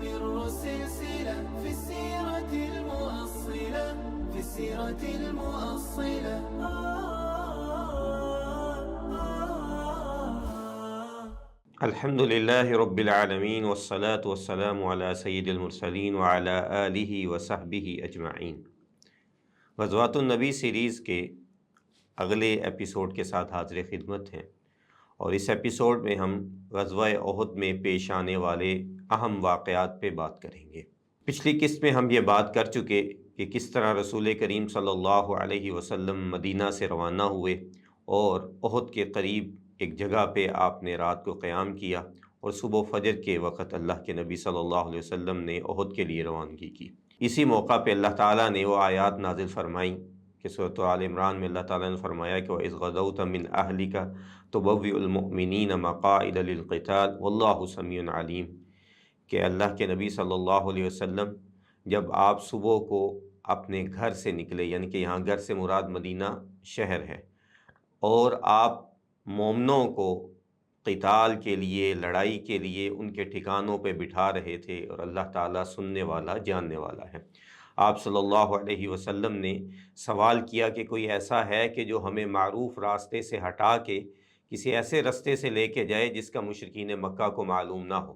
تستمر السلسلة في السيرة المؤصلة في السيرة المؤصلة. الحمد للہ رب العالمین والصلاة والسلام علی سید المرسلین وعلی آلہ وصحبہ اجمعین۔ غزوات النبی سیریز کے اگلے ایپیسوڈ کے ساتھ حاضر خدمت ہیں، اور اس ایپیسوڈ میں ہم غزوہ احد میں پیش آنے والے اہم واقعات پہ بات کریں گے۔ پچھلی قسط میں ہم یہ بات کر چکے کہ کس طرح رسول کریم صلی اللہ علیہ وسلم مدینہ سے روانہ ہوئے اور احد کے قریب ایک جگہ پہ آپ نے رات کو قیام کیا، اور صبح فجر کے وقت اللہ کے نبی صلی اللہ علیہ وسلم نے احد کے لیے روانگی کی۔ اسی موقع پہ اللہ تعالیٰ نے وہ آیات نازل فرمائیں کہ سورۃ آل عمران میں اللہ تعالیٰ نے فرمایا کہ وَإِذْ غَدَوْتَ مِنْ أَهْلِكَ تُبَوِّئُ الْمُؤْمِنِينَ مَقَاعِدَ لِلْقِتَالِ وَاللَّهُ سَمِيعٌ عَلِيمٌ، کہ اللہ کے نبی صلی اللہ علیہ وسلم جب آپ صبح کو اپنے گھر سے نکلے، یعنی کہ یہاں گھر سے مراد مدینہ شہر ہے، اور آپ مومنوں کو قتال کے لیے، لڑائی کے لیے ان کے ٹھکانوں پہ بٹھا رہے تھے، اور اللہ تعالیٰ سننے والا جاننے والا ہے۔ آپ صلی اللہ علیہ وسلم نے سوال کیا کہ کوئی ایسا ہے کہ جو ہمیں معروف راستے سے ہٹا کے کسی ایسے راستے سے لے کے جائے جس کا مشرکین مکہ کو معلوم نہ ہو؟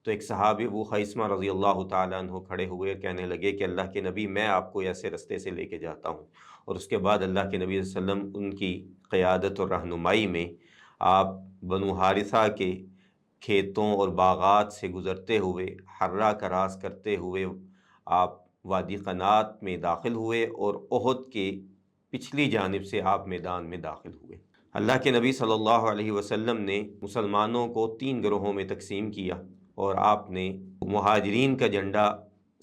تو ایک صحابی ابو خیثمہ رضی اللہ تعالیٰ عنہ کھڑے ہوئے اور کہنے لگے کہ اللہ کے نبی، میں آپ کو ایسے راستے سے لے کے جاتا ہوں۔ اور اس کے بعد اللہ کے نبی صلی اللہ علیہ وسلم ان کی قیادت اور رہنمائی میں آپ بنو حارثہ کے کھیتوں اور باغات سے گزرتے ہوئے، حرہ کا راز کرتے ہوئے آپ وادی قنات میں داخل ہوئے، اور احد کے پچھلی جانب سے آپ میدان میں داخل ہوئے۔ اللہ کے نبی صلی اللہ علیہ وسلم نے مسلمانوں کو 3 گروہوں میں تقسیم کیا، اور آپ نے مہاجرین کا جھنڈا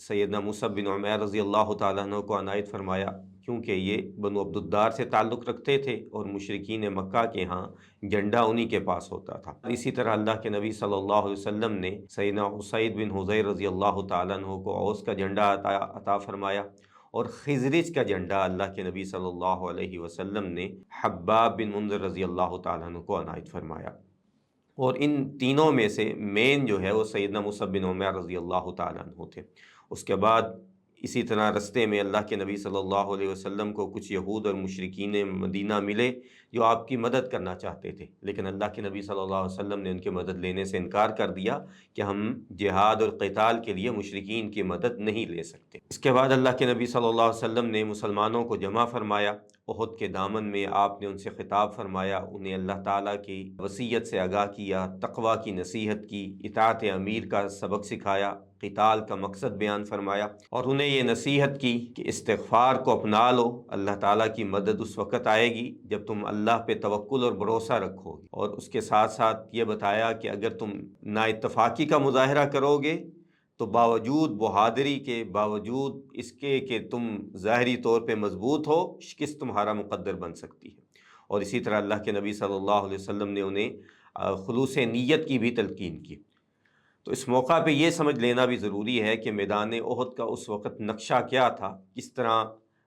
سیدنا مصعب بن عمیر رضی اللہ تعالیٰ عنہ کو عنایت فرمایا، کیونکہ یہ بنو عبد الدار سے تعلق رکھتے تھے اور مشرکین مکہ کے ہاں جھنڈا انہی کے پاس ہوتا تھا۔ اسی طرح اللہ کے نبی صلی اللہ علیہ وسلم نے سیدنا اسید بن حضیر رضی اللہ تعالیٰ عنہ کو اوس کا جھنڈا عطا فرمایا، اور خزرج کا جھنڈا اللہ کے نبی صلی اللہ علیہ وسلم نے حباب بن منذر رضی اللہ تعالیٰ عنہ کو عنایت فرمایا۔ اور ان تینوں میں سے مین جو ہے وہ سیدنا مصعب بن عمیر رضی اللہ تعالیٰ عنہ تھے۔ اس کے بعد اسی طرح رستے میں اللہ کے نبی صلی اللہ علیہ وسلم کو کچھ یہود اور مشرکین مدینہ ملے جو آپ کی مدد کرنا چاہتے تھے، لیکن اللہ کے نبی صلی اللہ علیہ وسلم نے ان کی مدد لینے سے انکار کر دیا کہ ہم جہاد اور قتال کے لیے مشرکین کی مدد نہیں لے سکتے۔ اس کے بعد اللہ کے نبی صلی اللہ علیہ وسلم نے مسلمانوں کو جمع فرمایا۔ احد کے دامن میں آپ نے ان سے خطاب فرمایا، انہیں اللہ تعالیٰ کی وصیت سے آگاہ کیا، تقوی کی نصیحت کی، اطاعت امیر کا سبق سکھایا، قتال کا مقصد بیان فرمایا، اور انہیں یہ نصیحت کی کہ استغفار کو اپنا لو، اللہ تعالیٰ کی مدد اس وقت آئے گی جب تم اللہ پہ توکل اور بھروسہ رکھو گے، اور اس کے ساتھ ساتھ یہ بتایا کہ اگر تم نا اتفاقی کا مظاہرہ کرو گے تو باوجود بہادری کے، باوجود اس کے کہ تم ظاہری طور پہ مضبوط ہو، شکست تمہارا مقدر بن سکتی ہے۔ اور اسی طرح اللہ کے نبی صلی اللہ علیہ وسلم نے انہیں خلوص نیت کی بھی تلقین کی۔ تو اس موقع پہ یہ سمجھ لینا بھی ضروری ہے کہ میدان احد کا اس وقت نقشہ کیا تھا، کس طرح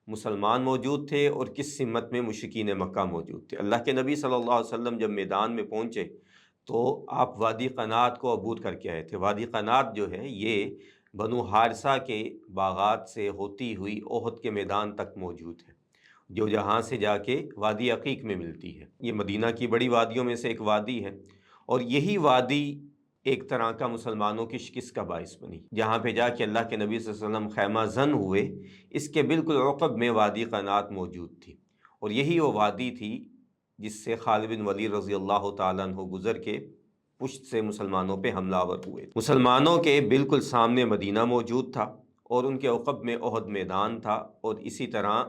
مسلمان موجود تھے اور کس سمت میں مشرکین مکہ موجود تھے۔ اللہ کے نبی صلی اللہ علیہ وسلم جب میدان میں پہنچے تو آپ وادی قنات کو عبور کر کے آئے تھے۔ وادی قنات جو ہے یہ بنو حارثہ کے باغات سے ہوتی ہوئی احد کے میدان تک موجود ہے، جو جہاں سے جا کے وادی عقیق میں ملتی ہے۔ یہ مدینہ کی بڑی وادیوں میں سے ایک وادی ہے، اور یہی وادی ایک طرح کا مسلمانوں کی شکست کا باعث بنی۔ جہاں پہ جا کے اللہ کے نبی صلی اللہ علیہ وسلم خیمہ زن ہوئے، اس کے بالکل عقب میں وادی قنات موجود تھی، اور یہی وہ وادی تھی جس سے خالد بن ولید رضی اللہ تعالیٰ عنہ گزر کے پشت سے مسلمانوں پہ حملہ آور ہوئے۔ مسلمانوں کے بالکل سامنے مدینہ موجود تھا، اور ان کے عقب میں احد میدان تھا، اور اسی طرح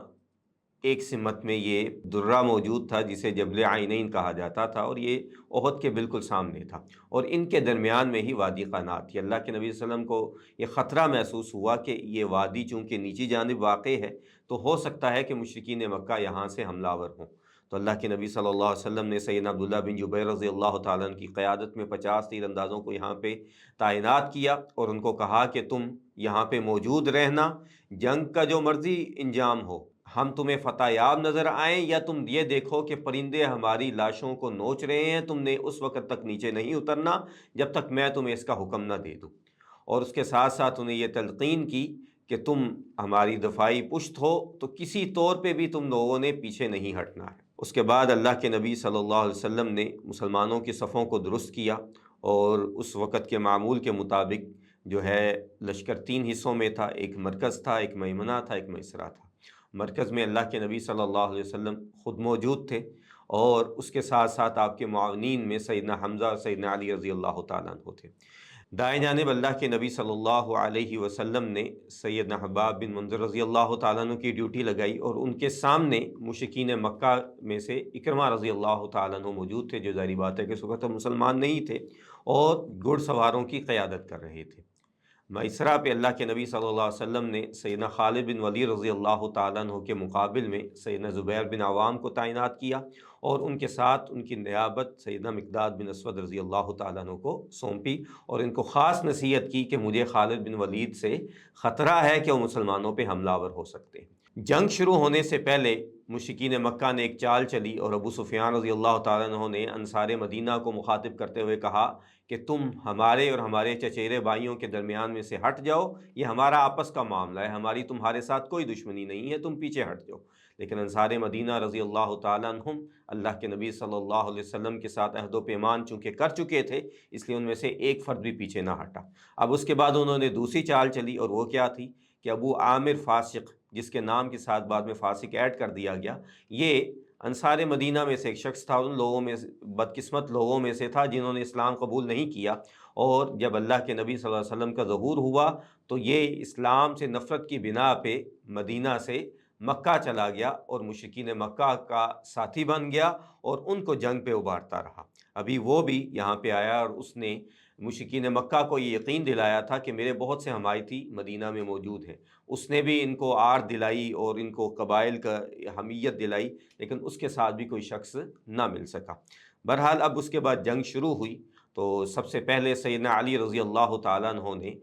ایک سمت میں یہ درہ موجود تھا جسے جبل عینین کہا جاتا تھا، اور یہ احد کے بالکل سامنے تھا، اور ان کے درمیان میں ہی وادی قنات تھی۔ اللہ کے نبی صلی اللہ علیہ وسلم کو یہ خطرہ محسوس ہوا کہ یہ وادی چونکہ نیچی جانب واقع ہے تو ہو سکتا ہے کہ مشرکین مکہ یہاں سے حملہ آور ہوں۔ تو اللہ کے نبی صلی اللہ علیہ وسلم نے سیدنا عبداللہ بن جبیر رضی اللہ تعالیٰ عنہ کی قیادت میں 50 تیر اندازوں کو یہاں پہ تعینات کیا، اور ان کو کہا کہ تم یہاں پہ موجود رہنا، جنگ کا جو مرضی انجام ہو، ہم تمہیں فتح یاب نظر آئیں یا تم یہ دیکھو کہ پرندے ہماری لاشوں کو نوچ رہے ہیں، تم نے اس وقت تک نیچے نہیں اترنا جب تک میں تمہیں اس کا حکم نہ دے دوں۔ اور اس کے ساتھ ساتھ انہیں یہ تلقین کی کہ تم ہماری دفاعی پشت ہو تو کسی طور پہ بھی تم لوگوں نے پیچھے نہیں ہٹنا ہے۔ اس کے بعد اللہ کے نبی صلی اللہ علیہ وسلم نے مسلمانوں کی صفوں کو درست کیا، اور اس وقت کے معمول کے مطابق جو ہے لشکر 3 حصوں میں تھا، ایک مرکز تھا، ایک میمنہ تھا، ایک میسرہ تھا۔ مرکز میں اللہ کے نبی صلی اللہ علیہ وسلم خود موجود تھے، اور اس کے ساتھ ساتھ آپ کے معاونین میں سیدنا حمزہ اور سیدنا علی رضی اللہ تعالیٰ عنہ تھے۔ دائیں جانب اللہ کے نبی صلی اللہ علیہ وسلم نے سیدنا حباب بن منذر رضی اللہ تعالیٰ عنہ کی ڈیوٹی لگائی، اور ان کے سامنے مشرکین مکہ میں سے اکرمہ رضی اللہ تعالیٰ عنہ موجود تھے، جو ظاہری بات ہے کہ اس وقت مسلمان نہیں تھے، اور گھڑ سواروں کی قیادت کر رہے تھے۔ میسرہ پہ اللہ کے نبی صلی اللہ علیہ وسلم نے سیدنا خالد بن ولید رضی اللہ تعالیٰ عنہ کے مقابل میں سیدنا زبیر بن عوام کو تعینات کیا، اور ان کے ساتھ ان کی نیابت سیدنا مقداد بن اسود رضی اللہ تعالیٰ عنہ کو سونپی، اور ان کو خاص نصیحت کی کہ مجھے خالد بن ولید سے خطرہ ہے کہ وہ مسلمانوں پہ حملہ آور ہو سکتے ہیں۔ جنگ شروع ہونے سے پہلے مشرکین مکہ نے ایک چال چلی، اور ابو سفیان رضی اللہ تعالیٰ عنہ نے انصار مدینہ کو مخاطب کرتے ہوئے کہا کہ تم ہمارے اور ہمارے چچیرے بھائیوں کے درمیان میں سے ہٹ جاؤ، یہ ہمارا آپس کا معاملہ ہے، ہماری تمہارے ساتھ کوئی دشمنی نہیں ہے، تم پیچھے ہٹ جاؤ۔ لیکن انصار مدینہ رضی اللہ تعالیٰ عنہم اللہ کے نبی صلی اللہ علیہ وسلم کے ساتھ عہد و پیمان چونکہ کر چکے تھے، اس لیے ان میں سے ایک فرد بھی پیچھے نہ ہٹا۔ اب اس کے بعد انہوں نے دوسری چال چلی، اور وہ کیا تھی کہ ابو عامر فاسق، جس کے نام کے ساتھ بعد میں فاسق ایڈ کر دیا گیا، یہ انصار مدینہ میں سے ایک شخص تھا، ان لوگوں میں بدقسمت لوگوں میں سے تھا جنہوں نے اسلام قبول نہیں کیا، اور جب اللہ کے نبی صلی اللہ علیہ وسلم کا ظہور ہوا تو یہ اسلام سے نفرت کی بنا پہ مدینہ سے مکہ چلا گیا، اور مشرکین مکہ کا ساتھی بن گیا، اور ان کو جنگ پہ ابھارتا رہا۔ ابھی وہ بھی یہاں پہ آیا، اور اس نے مشرکین مکہ کو یہ یقین دلایا تھا کہ میرے بہت سے حمایتی مدینہ میں موجود ہیں۔ اس نے بھی ان کو آر دلائی اور ان کو قبائل کا حمیت دلائی، لیکن اس کے ساتھ بھی کوئی شخص نہ مل سکا۔ بہرحال اب اس کے بعد جنگ شروع ہوئی، تو سب سے پہلے سیدنا علی رضی اللہ تعالیٰ عنہ نے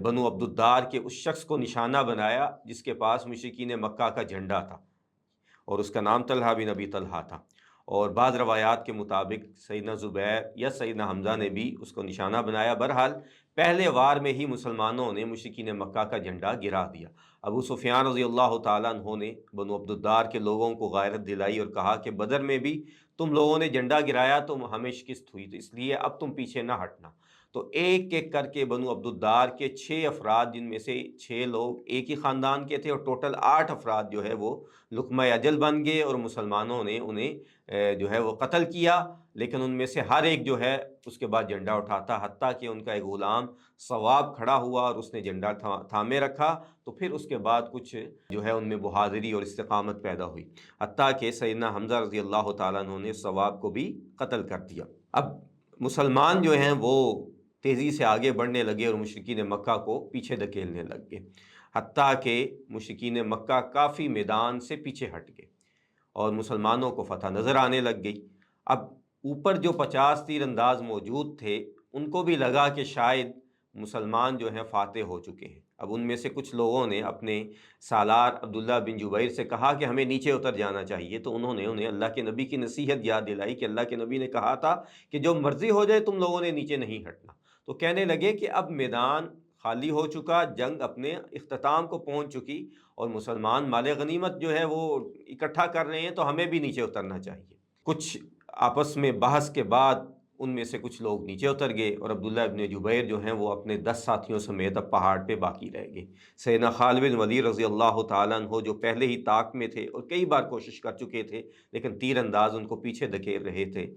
بنو عبد الدار کے اس شخص کو نشانہ بنایا جس کے پاس مشرکین مکہ کا جھنڈا تھا، اور اس کا نام طلحہ بن ابی طلحہ تھا، اور بعض روایات کے مطابق سیدنا زبیر یا سیدنا حمزہ نے بھی اس کو نشانہ بنایا۔ بہرحال پہلے وار میں ہی مسلمانوں نے مشرکین مکہ کا جھنڈا گرا دیا۔ ابو سفیان رضی اللہ تعالیٰ عنہ نے بنو عبد الدار کے لوگوں کو غیرت دلائی اور کہا کہ بدر میں بھی تم لوگوں نے جھنڈا گرایا تو ہمیں شکست ہوئی، تو اس لیے اب تم پیچھے نہ ہٹنا۔ تو ایک ایک کر کے بنو عبد الدار کے 6 افراد، جن میں سے 6 لوگ ایک ہی خاندان کے تھے، اور ٹوٹل 8 افراد جو ہے وہ لقمہ اجل بن گئے، اور مسلمانوں نے انہیں جو ہے وہ قتل کیا۔ لیکن ان میں سے ہر ایک جو ہے اس کے بعد جھنڈا اٹھاتا، حتیٰ کہ ان کا ایک غلام ثواب کھڑا ہوا اور اس نے جھنڈا تھامے رکھا، تو پھر اس کے بعد کچھ جو ہے ان میں بہادری اور استقامت پیدا ہوئی، حتیٰ کہ سیدنا حمزہ رضی اللہ تعالیٰ عنہ نے ثواب کو بھی قتل کر دیا۔ اب مسلمان جو ہیں وہ تیزی سے آگے بڑھنے لگے اور مشرکین مکہ کو پیچھے دھکیلنے لگ گئے، حتیٰ کہ مشرکین مکہ کافی میدان سے پیچھے ہٹ گئے اور مسلمانوں کو فتح نظر آنے لگ گئی۔ اب اوپر جو 50 تیر انداز موجود تھے ان کو بھی لگا کہ شاید مسلمان جو ہیں فاتح ہو چکے ہیں۔ اب ان میں سے کچھ لوگوں نے اپنے سالار عبداللہ بن جبیر سے کہا کہ ہمیں نیچے اتر جانا چاہیے، تو انہوں نے انہیں اللہ کے نبی کی نصیحت یاد دلائی کہ اللہ کے نبی نے کہا تھا کہ جو مرضی ہو جائے تم لوگوں نے نیچے نہیں ہٹنا۔ تو کہنے لگے کہ اب میدان خالی ہو چکا، جنگ اپنے اختتام کو پہنچ چکی، اور مسلمان مال غنیمت جو ہے وہ اکٹھا کر رہے ہیں، تو ہمیں بھی نیچے اترنا چاہیے۔ کچھ آپس میں بحث کے بعد ان میں سے کچھ لوگ نیچے اتر گئے، اور عبداللہ ابن جبیر جو ہیں وہ اپنے 10 ساتھیوں سمیت اب پہاڑ پہ باقی رہ گئے۔ سیدنا خالد بن ولید رضی اللہ تعالیٰ عنہ جو پہلے ہی طاق میں تھے اور کئی بار کوشش کر چکے تھے، لیکن تیر انداز ان کو پیچھے دھکیل رہے تھے،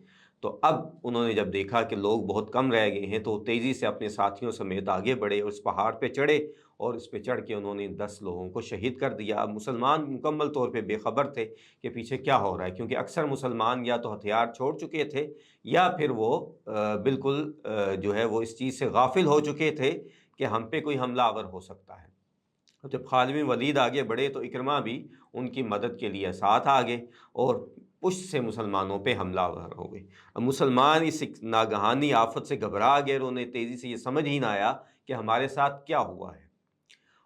تو اب انہوں نے جب دیکھا کہ لوگ بہت کم رہ گئے ہیں تو وہ تیزی سے اپنے ساتھیوں سمیت آگے بڑھے اور اس پہاڑ پہ چڑھے، اور اس پہ چڑھ کے انہوں نے 10 لوگوں کو شہید کر دیا۔ اب مسلمان مکمل طور پہ بے خبر تھے کہ پیچھے کیا ہو رہا ہے، کیونکہ اکثر مسلمان یا تو ہتھیار چھوڑ چکے تھے یا پھر وہ بالکل جو ہے وہ اس چیز سے غافل ہو چکے تھے کہ ہم پہ کوئی حملہ آور ہو سکتا ہے۔ جب خالد بن ولید آگے بڑھے تو اکرمہ بھی ان کی مدد کے لیے ساتھ آگے اور پشت سے مسلمانوں پہ حملہ آور ہو گئے۔ اب مسلمان اس ناگہانی آفت سے گھبرا گئے اور انہیں تیزی سے یہ سمجھ ہی نہ آیا کہ ہمارے ساتھ کیا ہوا ہے۔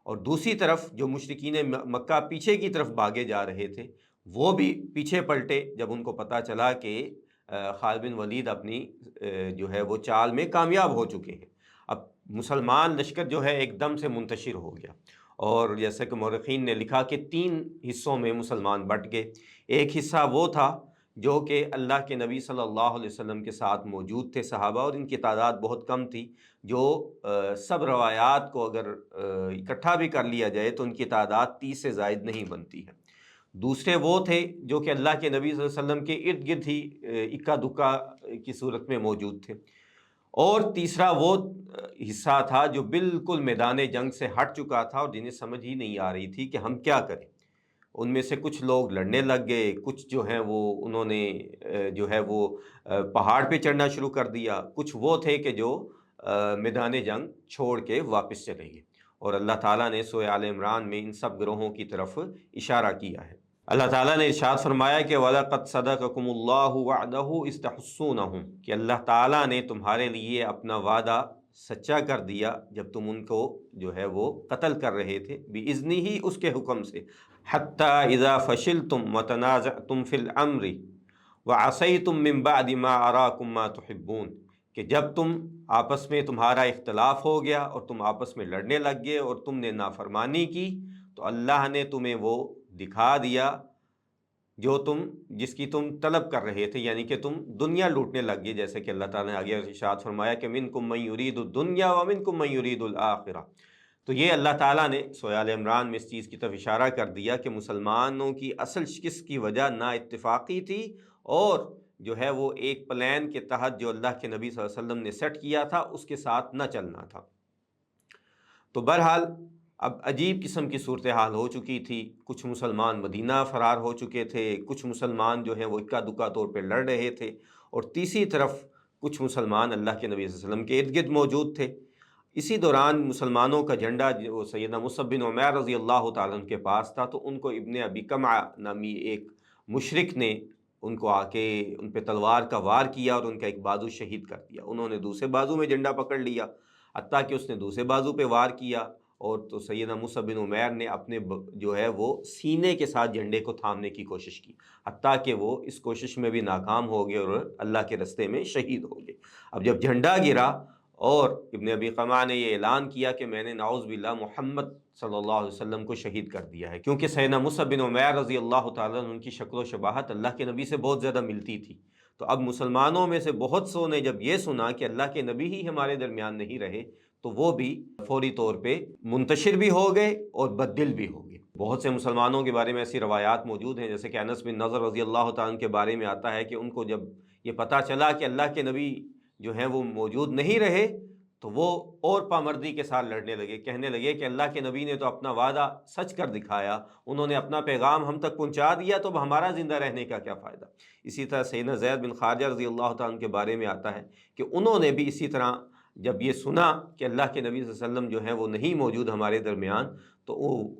اور دوسری طرف جو مشرکین مکہ پیچھے کی طرف بھاگے جا رہے تھے وہ بھی پیچھے پلٹے جب ان کو پتہ چلا کہ خالد بن ولید اپنی جو ہے وہ چال میں کامیاب ہو چکے ہیں۔ اب مسلمان لشکر جو ہے ایک دم سے منتشر ہو گیا، اور جیسے کہ مورخین نے لکھا کہ 3 حصوں میں مسلمان بٹ گئے۔ ایک حصہ وہ تھا جو کہ اللہ کے نبی صلی اللہ علیہ وسلم کے ساتھ موجود تھے صحابہ، اور ان کی تعداد بہت کم تھی، جو سب روایات کو اگر اکٹھا بھی کر لیا جائے تو ان کی تعداد 30 سے زائد نہیں بنتی ہے۔ دوسرے وہ تھے جو کہ اللہ کے نبی صلی اللہ علیہ وسلم کے ارد گرد ہی اکا دکا کی صورت میں موجود تھے، اور تیسرا وہ حصہ تھا جو بالکل میدان جنگ سے ہٹ چکا تھا اور جنہیں سمجھ ہی نہیں آ رہی تھی کہ ہم کیا کریں۔ ان میں سے کچھ لوگ لڑنے لگ گئے، کچھ جو ہیں وہ انہوں نے جو ہے وہ پہاڑ پہ چڑھنا شروع کر دیا، کچھ وہ تھے کہ جو میدان جنگ چھوڑ کے واپس چلے گئے، اور اللہ تعالیٰ نے سورہ آل عمران میں ان سب گروہوں کی طرف اشارہ کیا ہے۔ اللہ تعالیٰ نے ارشاد فرمایا کہ وَلَقَدْ صَدَقَكُمُ اللَّهُ وَعْدَهُ إِذْ تَحُسُّونَهُمْ، کہ اللہ تعالیٰ نے تمہارے لیے اپنا وعدہ سچا کر دیا جب تم ان کو جو ہے وہ قتل کر رہے تھے، بِإِذْنِهِ، اس کے حکم سے، حَتَّى إِذَا فَشِلْتُمْ وَتَنَازَعْتُمْ فِي الْأَمْرِ وَعَصَيْتُمْ مِنْ بَعْدِ مَا أَرَاكُمْ مَا تُحِبُّونَ، کہ جب تم آپس میں تمہارا اختلاف ہو گیا اور تم آپس میں لڑنے لگ گئے اور تم نے نافرمانی کی، تو اللہ نے تمہیں وہ دکھا دیا جو جس کی تم طلب کر رہے تھے، یعنی کہ تم دنیا لوٹنے لگ گئے، جیسے کہ اللہ تعالیٰ نے آگے ارشاد فرمایا کہ منکم من یرید الدنیا ومنکم من یرید الآخرہ۔ تو یہ اللہ تعالیٰ نے سورہ آل عمران میں اس چیز کی طرف اشارہ کر دیا کہ مسلمانوں کی اصل شکست کی وجہ نا اتفاقی تھی، اور جو ہے وہ ایک پلان کے تحت جو اللہ کے نبی صلی اللہ علیہ وسلم نے سیٹ کیا تھا اس کے ساتھ نہ چلنا تھا۔ تو بہرحال اب عجیب قسم کی صورتحال ہو چکی تھی، کچھ مسلمان مدینہ فرار ہو چکے تھے، کچھ مسلمان جو ہیں وہ اکا دکا طور پہ لڑ رہے تھے، اور تیسری طرف کچھ مسلمان اللہ کے نبی صلی اللہ علیہ وسلم کے ارد گرد موجود تھے۔ اسی دوران مسلمانوں کا جھنڈا جو سیدنا مصعب بن عمیر رضی اللہ تعالیٰ عنہ کے پاس تھا، تو ان کو ابن ابی کمعہ نامی ایک مشرک نے ان کو آ کے ان پہ تلوار کا وار کیا اور ان کا ایک بازو شہید کر دیا۔ انہوں نے دوسرے بازو میں جھنڈا پکڑ لیا، حتیٰ کہ اس نے دوسرے بازو پہ وار کیا، اور تو سیدنا مصعب بن عمیر نے اپنے جو ہے وہ سینے کے ساتھ جھنڈے کو تھامنے کی کوشش کی، حتیٰ کہ وہ اس کوشش میں بھی ناکام ہو گئے اور اللہ کے رستے میں شہید ہو گئے۔ اب جب جھنڈا گرا اور ابن ابی قمعہ نے یہ اعلان کیا کہ میں نے نعوذ باللہ محمد صلی اللہ علیہ وسلم کو شہید کر دیا ہے، کیونکہ سیدنا مصعب بن عمیر رضی اللہ تعالیٰ عنہ ان کی شکل و شباہت اللہ کے نبی سے بہت زیادہ ملتی تھی، تو اب مسلمانوں میں سے بہت سو نے جب یہ سنا کہ اللہ کے نبی ہی ہمارے درمیان نہیں رہے، تو وہ بھی فوری طور پہ منتشر بھی ہو گئے اور بددل بھی ہو گئے۔ بہت سے مسلمانوں کے بارے میں ایسی روایات موجود ہیں، جیسے کہ انس بن نضر رضی اللہ تعالیٰ عنہ کے بارے میں آتا ہے کہ ان کو جب یہ پتہ چلا کہ اللہ کے نبی جو ہیں وہ موجود نہیں رہے، تو وہ اور پامردی کے ساتھ لڑنے لگے، کہنے لگے کہ اللہ کے نبی نے تو اپنا وعدہ سچ کر دکھایا، انہوں نے اپنا پیغام ہم تک پہنچا دیا، تو اب ہمارا زندہ رہنے کا کیا فائدہ۔ اسی طرح سیدنا زید بن خارجہ رضی اللہ تعالیٰ عنہ کے بارے میں آتا ہے کہ انہوں نے بھی اسی طرح جب یہ سنا کہ اللہ کے نبی صلی اللہ علیہ وسلم جو ہیں وہ نہیں موجود ہمارے درمیان، تو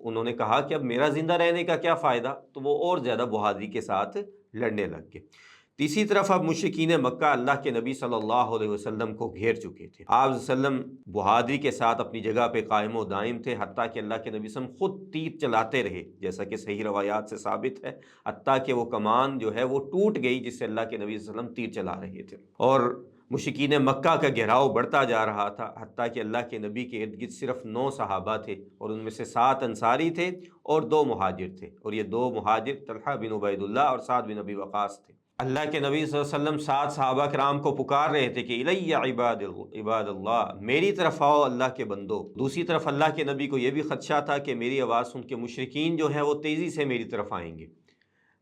انہوں نے کہا کہ اب میرا زندہ رہنے کا کیا فائدہ، تو وہ اور زیادہ بہادری کے ساتھ لڑنے لگ گئے۔ تیسری طرف اب مشرکین مکہ اللہ کے نبی صلی اللہ علیہ وسلم کو گھیر چکے تھے۔ آپ صلی اللہ علیہ وسلم بہادری کے ساتھ اپنی جگہ پہ قائم و دائم تھے، حتیٰ کہ اللہ کے نبی صلی اللہ علیہ وسلم خود تیر چلاتے رہے، جیسا کہ صحیح روایات سے ثابت ہے، حتیٰ کہ وہ کمان جو ہے وہ ٹوٹ گئی جس سے اللہ کے نبی صلی اللہ علیہ وسلم تیر چلا رہے تھے، اور مشرکین مکہ کا گھیراؤ بڑھتا جا رہا تھا، حتیٰ کہ اللہ کے نبی کے ارد گرد صرف 9 صحابہ تھے، اور ان میں سے 7 انصاری تھے اور 2 مہاجر تھے، اور یہ 2 مہاجر طلحہ بن عبید اللہ اور سعد بن ابی وقاص تھے۔ اللہ کے نبی صلی اللہ علیہ وسلم 7 صحابہ کرام کو پکار رہے تھے کہ الی عباد اللہ، میری طرف آؤ اللہ کے بندو۔ دوسری طرف اللہ کے نبی کو یہ بھی خدشہ تھا کہ میری آواز سن کے مشرکین جو ہیں وہ تیزی سے میری طرف آئیں گے،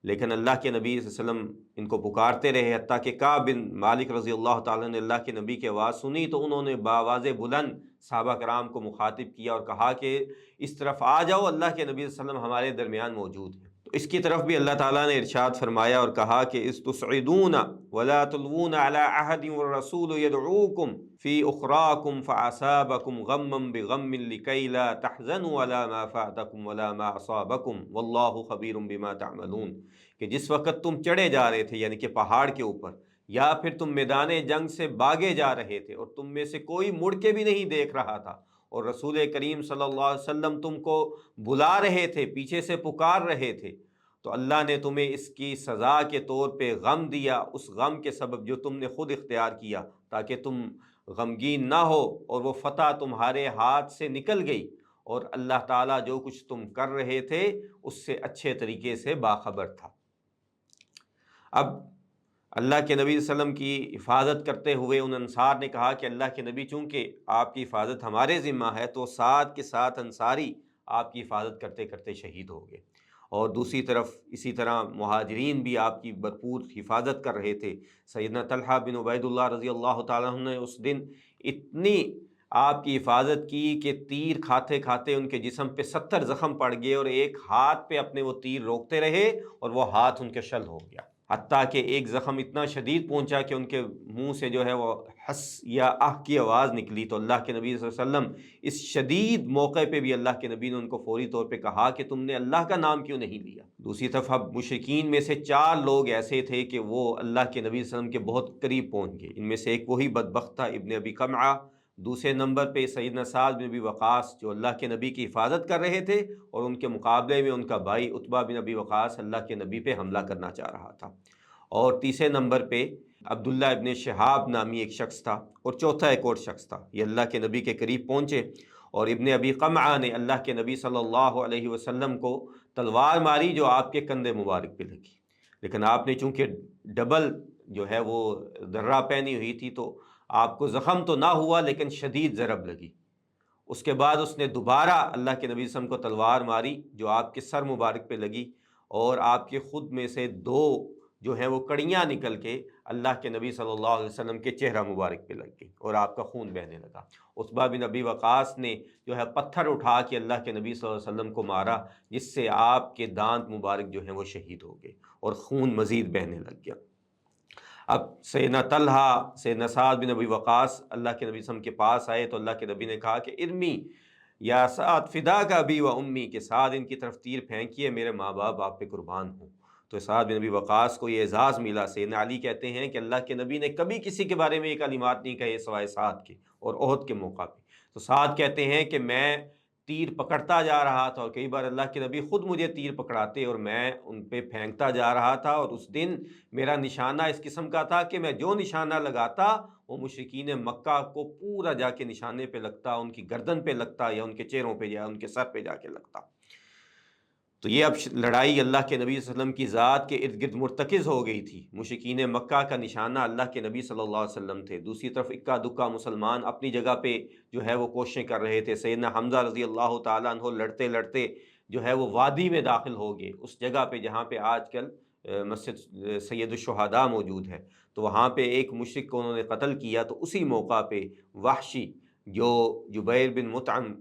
لیکن اللہ کے نبی صلی اللہ علیہ وسلم ان کو پکارتے رہے، حتیٰ کہ کعب بن مالک رضی اللہ تعالیٰ نے اللہ کے نبی کی آواز سنی تو انہوں نے بآواز بلند صحابہ کرام کو مخاطب کیا اور کہا کہ اس طرف آ جاؤ، اللہ کے نبی صلی اللہ علیہ وسلم ہمارے درمیان موجود ہیں۔ تو اس کی طرف بھی اللہ تعالیٰ نے ارشاد فرمایا اور کہا کہ استصعدون ولا تلوون علی احد والرسول يدعوكم فی اخراکم فاصابکم غما بغم لکی لا تحزنوا علی ما فاتکم ولا ما اصابکم واللہ خبیر بما تعملون، کہ جس وقت تم چڑھے جا رہے تھے، یعنی کہ پہاڑ کے اوپر، یا پھر تم میدان جنگ سے بھاگے جا رہے تھے اور تم میں سے کوئی مڑ کے بھی نہیں دیکھ رہا تھا، اور رسول کریم صلی اللہ علیہ وسلم تم کو بلا رہے تھے، پیچھے سے پکار رہے تھے، تو اللہ نے تمہیں اس کی سزا کے طور پہ غم دیا، اس غم کے سبب جو تم نے خود اختیار کیا، تاکہ تم غمگین نہ ہو، اور وہ فتح تمہارے ہاتھ سے نکل گئی، اور اللہ تعالیٰ جو کچھ تم کر رہے تھے اس سے اچھے طریقے سے باخبر تھا۔ اب اللہ کے نبی صلی اللہ علیہ وسلم کی حفاظت کرتے ہوئے ان انصار نے کہا کہ اللہ کے نبی چونکہ آپ کی حفاظت ہمارے ذمہ ہے، تو ساتھ کے ساتھ انصاری آپ کی حفاظت کرتے کرتے شہید ہو گئے، اور دوسری طرف اسی طرح مہاجرین بھی آپ کی بھرپور حفاظت کر رہے تھے۔ سیدنا طلحہ بن عبید اللہ رضی اللہ تعالیٰ عنہ نے اس دن اتنی آپ کی حفاظت کی کہ تیر کھاتے کھاتے ان کے جسم پہ 70 زخم پڑ گئے، اور ایک ہاتھ پہ اپنے وہ تیر روکتے رہے اور وہ ہاتھ ان کے شل ہو گیا، حتیٰ کہ ایک زخم اتنا شدید پہنچا کہ ان کے منہ سے جو ہے وہ ہس یا آہ کی آواز نکلی۔ تو اللہ کے نبی صلی اللہ علیہ وسلم اس شدید موقع پہ بھی اللہ کے نبی نے ان کو فوری طور پہ کہا کہ تم نے اللہ کا نام کیوں نہیں لیا۔ دوسری طرف اب مشرکین میں سے 4 لوگ ایسے تھے کہ وہ اللہ کے نبی صلی اللہ علیہ وسلم کے بہت قریب پہنچ گئے۔ ان میں سے ایک وہی بدبخت تھا ابن ابی قمعہ، دوسرے نمبر پہ سیدنا سعد بن ابی وقاص جو اللہ کے نبی کی حفاظت کر رہے تھے، اور ان کے مقابلے میں ان کا بھائی عتبہ بن ابی وقاص اللہ کے نبی پہ حملہ کرنا چاہ رہا تھا، اور تیسرے نمبر پہ عبداللہ ابن شہاب نامی ایک شخص تھا، اور چوتھا ایک اور شخص تھا۔ یہ اللہ کے نبی کے قریب پہنچے، اور ابن ابی قمعہ نے اللہ کے نبی صلی اللہ علیہ وسلم کو تلوار ماری جو آپ کے کندھے مبارک پہ لگی، لیکن آپ نے چونکہ ڈبل جو ہے وہ درہ پہنی ہوئی تھی تو آپ کو زخم تو نہ ہوا لیکن شدید ضرب لگی۔ اس کے بعد اس نے دوبارہ اللہ کے نبی صلی اللہ علیہ وسلم کو تلوار ماری جو آپ کے سر مبارک پہ لگی، اور آپ کے خود میں سے 2 جو ہیں وہ کڑیاں نکل کے اللہ کے نبی صلی اللہ علیہ وسلم کے چہرہ مبارک پہ لگ گئی، اور آپ کا خون بہنے لگا۔ عتبہ بن ابی وقاص نے جو ہے پتھر اٹھا کے اللہ کے نبی صلی اللہ علیہ وسلم کو مارا، جس سے آپ کے دانت مبارک جو ہیں وہ شہید ہو گئے، اور خون مزید بہنے لگ گیا۔ اب سیدنا طلحہ، سیدنا سعد بن ابی وقاص اللہ کے نبی صلی اللہ علیہ وسلم کے پاس آئے تو اللہ کے نبی نے کہا کہ ارمی یا سعد فداک ابی و امی، کہ سعد ان کی طرف تیر پھینکیے، میرے ماں باپ آپ پہ قربان ہوں۔ تو سعد بن ابی وقاص کو یہ اعزاز ملا۔ سیدنا علی کہتے ہیں کہ اللہ کے نبی نے کبھی کسی کے بارے میں یہ کلمات نہیں کہے سوائے سعد کے، اور احد کے موقع پہ۔ تو سعد کہتے ہیں کہ میں تیر پکڑتا جا رہا تھا، اور کئی بار اللہ کے نبی خود مجھے تیر پکڑاتے اور میں ان پہ پھینکتا جا رہا تھا، اور اس دن میرا نشانہ اس قسم کا تھا کہ میں جو نشانہ لگاتا وہ مشرکین مکہ کو پورا جا کے نشانے پہ لگتا، ان کی گردن پہ لگتا، یا ان کے چہروں پہ یا ان کے سر پہ جا کے لگتا۔ تو یہ اب لڑائی اللہ کے نبی صلی اللہ علیہ وسلم کی ذات کے ارد گرد مرتکز ہو گئی تھی۔ مشرکین مکہ کا نشانہ اللہ کے نبی صلی اللہ علیہ وسلم تھے، دوسری طرف اکا دکا مسلمان اپنی جگہ پہ جو ہے وہ کوششیں کر رہے تھے۔ سیدنا حمزہ رضی اللہ تعالیٰ عنہ لڑتے لڑتے جو ہے وہ وادی میں داخل ہو گئے، اس جگہ پہ جہاں پہ آج کل مسجد سید الشہداء موجود ہے، تو وہاں پہ ایک مشرک کو انہوں نے قتل کیا۔ تو اسی موقع پہ وحشی جو جبیر بن مطعم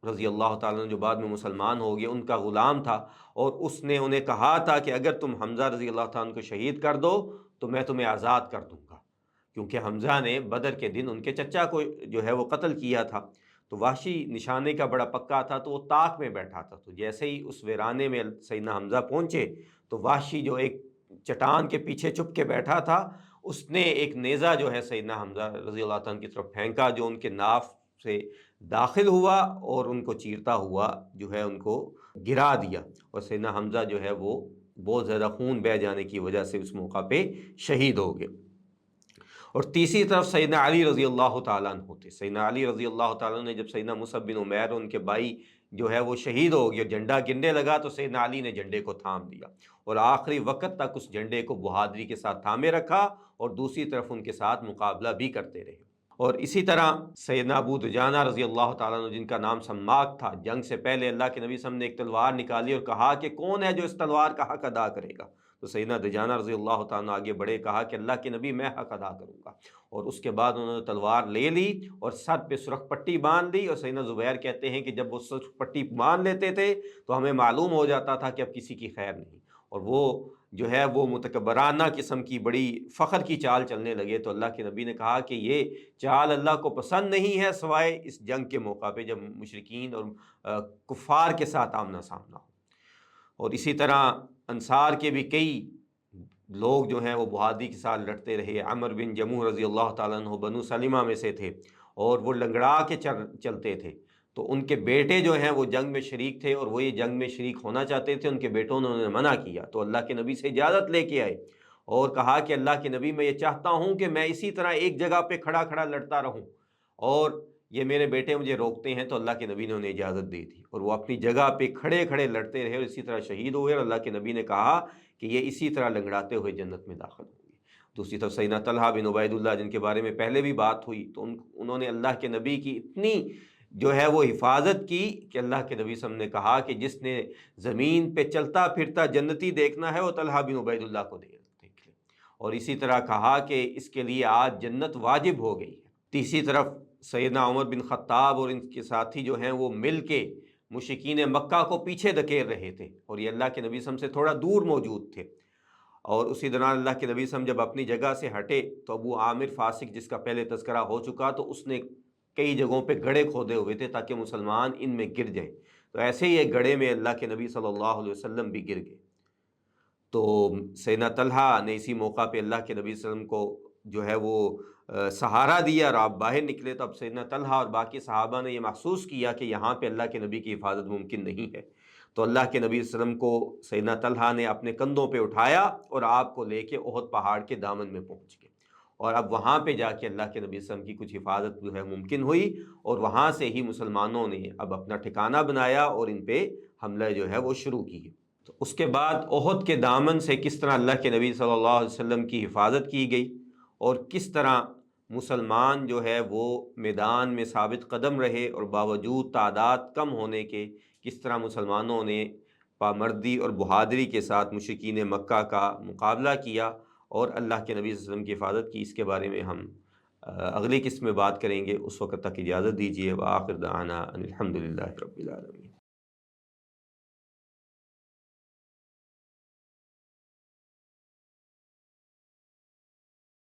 رضی اللہ تعالیٰ عنہ جو بعد میں مسلمان ہو گئے، ان کا غلام تھا، اور اس نے انہیں کہا تھا کہ اگر تم حمزہ رضی اللہ تعالیٰ عنہ کو شہید کر دو تو میں تمہیں آزاد کر دوں گا، کیونکہ حمزہ نے بدر کے دن ان کے چچا کو جو ہے وہ قتل کیا تھا۔ تو وحشی نشانے کا بڑا پکا تھا، تو وہ طاق میں بیٹھا تھا، تو جیسے ہی اس ویرانے میں سیدنا حمزہ پہنچے تو وحشی جو ایک چٹان کے پیچھے چھپ کے بیٹھا تھا، اس نے ایک نیزہ جو ہے سیدنا حمزہ رضی اللہ تعالیٰ عنہ کی طرف پھینکا، جو ان کے ناف سے داخل ہوا اور ان کو چیرتا ہوا جو ہے ان کو گرا دیا، اور سیدنا حمزہ جو ہے وہ بہت زیادہ خون بہہ جانے کی وجہ سے اس موقع پہ شہید ہو گئے۔ اور تیسری طرف سیدنا علی رضی اللہ تعالیٰ عنہ تھے۔ سیدنا علی رضی اللہ تعالیٰ عنہ نے جب سیدنا مصعب بن عمیر ان کے بھائی جو ہے وہ شہید ہو گئے، جھنڈا گرنے لگا تو سیدنا علی نے جھنڈے کو تھام دیا، اور آخری وقت تک اس جھنڈے کو بہادری کے ساتھ تھامے رکھا، اور دوسری طرف ان کے ساتھ مقابلہ بھی کرتے رہے۔ اور اسی طرح سیدنا ابو دجانہ رضی اللہ تعالیٰ عنہ جن کا نام سماک تھا، جنگ سے پہلے اللہ کے نبی صلی اللہ علیہ وسلم نے ایک تلوار نکالی اور کہا کہ کون ہے جو اس تلوار کا حق ادا کرے گا؟ تو سیدنا دجانہ رضی اللہ تعالیٰ عنہ آگے بڑھے، کہا کہ اللہ کے نبی میں حق ادا کروں گا، اور اس کے بعد انہوں نے تلوار لے لی اور سر پہ سرخ پٹی باندھ لی۔ اور سیدنا زبیر کہتے ہیں کہ جب وہ سرخ پٹی باندھ لیتے تھے تو ہمیں معلوم ہو جاتا تھا کہ اب کسی کی خیر نہیں، اور وہ جو ہے وہ متکبرانہ قسم کی بڑی فخر کی چال چلنے لگے۔ تو اللہ کے نبی نے کہا کہ یہ چال اللہ کو پسند نہیں ہے سوائے اس جنگ کے موقع پہ جب مشرکین اور کفار کے ساتھ آمنا سامنا ہو۔ اور اسی طرح انصار کے بھی کئی لوگ جو ہیں وہ بہادری کے ساتھ لڑتے رہے۔ عمر بن جموح رضی اللہ تعالیٰ عنہ بنو سلمہ میں سے تھے، اور وہ لنگڑا کے چلتے تھے، تو ان کے بیٹے جو ہیں وہ جنگ میں شریک تھے، اور وہ یہ جنگ میں شریک ہونا چاہتے تھے، ان کے بیٹوں نے انہیں منع کیا، تو اللہ کے نبی سے اجازت لے کے آئے، اور کہا کہ اللہ کے نبی میں یہ چاہتا ہوں کہ میں اسی طرح ایک جگہ پہ کھڑا کھڑا لڑتا رہوں، اور یہ میرے بیٹے مجھے روکتے ہیں، تو اللہ کے نبی نے انہیں اجازت دے دی اور وہ اپنی جگہ پہ کھڑے کھڑے لڑتے رہے اور اسی طرح شہید ہوئے، اور اللہ کے نبی نے کہا کہ یہ اسی طرح لنگڑاتے ہوئے جنت میں داخل ہوں گے۔ دوسری طرف سیدنا طلحہ بن عبید اللہ جن کے بارے میں پہلے بھی بات ہوئی، تو انہوں نے اللہ کے نبی کی اتنی جو ہے وہ حفاظت کی کہ اللہ کے نبی صلی اللہ علیہ وسلم نے کہا کہ جس نے زمین پہ چلتا پھرتا جنتی دیکھنا ہے وہ طلحہ بن عبید اللہ کو دیکھ لے، اور اسی طرح کہا کہ اس کے لیے آج جنت واجب ہو گئی ہے۔ تیسری طرف سیدنا عمر بن خطاب اور ان کے ساتھی جو ہیں وہ مل کے مشرکین مکہ کو پیچھے دھکیل رہے تھے، اور یہ اللہ کے نبی صلی اللہ علیہ وسلم سے تھوڑا دور موجود تھے، اور اسی دوران اللہ کے نبی صلی اللہ علیہ وسلم جب اپنی جگہ سے ہٹے تو ابو عامر فاسق جس کا پہلے تذکرہ ہو چکا، تو اس نے کئی جگہوں پہ گڑھے کھودے ہوئے تھے تاکہ مسلمان ان میں گر جائیں، تو ایسے ہی ایک گڑھے میں اللہ کے نبی صلی اللہ علیہ وسلم بھی گر گئے۔ تو سیدنا طلحہ نے اسی موقع پہ اللہ کے نبی صلی اللہ علیہ وسلم کو جو ہے وہ سہارا دیا اور آپ باہر نکلے، تو اب سیدنا طلحہ اور باقی صحابہ نے یہ محسوس کیا کہ یہاں پہ اللہ کے نبی کی حفاظت ممکن نہیں ہے، تو اللہ کے نبی صلی اللہ علیہ وسلم کو سیدنا طلحہ نے اپنے کندھوں پہ اٹھایا اور آپ کو لے کے احد پہاڑ کے دامن میں پہنچ گئے، اور اب وہاں پہ جا کے اللہ کے نبی صلی اللہ علیہ وسلم کی کچھ حفاظت جو ہے ممکن ہوئی، اور وہاں سے ہی مسلمانوں نے اب اپنا ٹھکانہ بنایا اور ان پہ حملہ جو ہے وہ شروع کی۔ تو اس کے بعد احد کے دامن سے کس طرح اللہ کے نبی صلی اللہ علیہ وسلم کی حفاظت کی گئی، اور کس طرح مسلمان جو ہے وہ میدان میں ثابت قدم رہے، اور باوجود تعداد کم ہونے کے کس طرح مسلمانوں نے پامردی اور بہادری کے ساتھ مشرکین مکہ کا مقابلہ کیا اور اللہ کے نبی صلی اللہ علیہ وسلم کی حفاظت کی، اس کے بارے میں ہم اگلی قسط میں بات کریں گے۔ اس وقت تک اجازت دیجیے، وآخر دعوانا ان الحمد للہ رب العالمین۔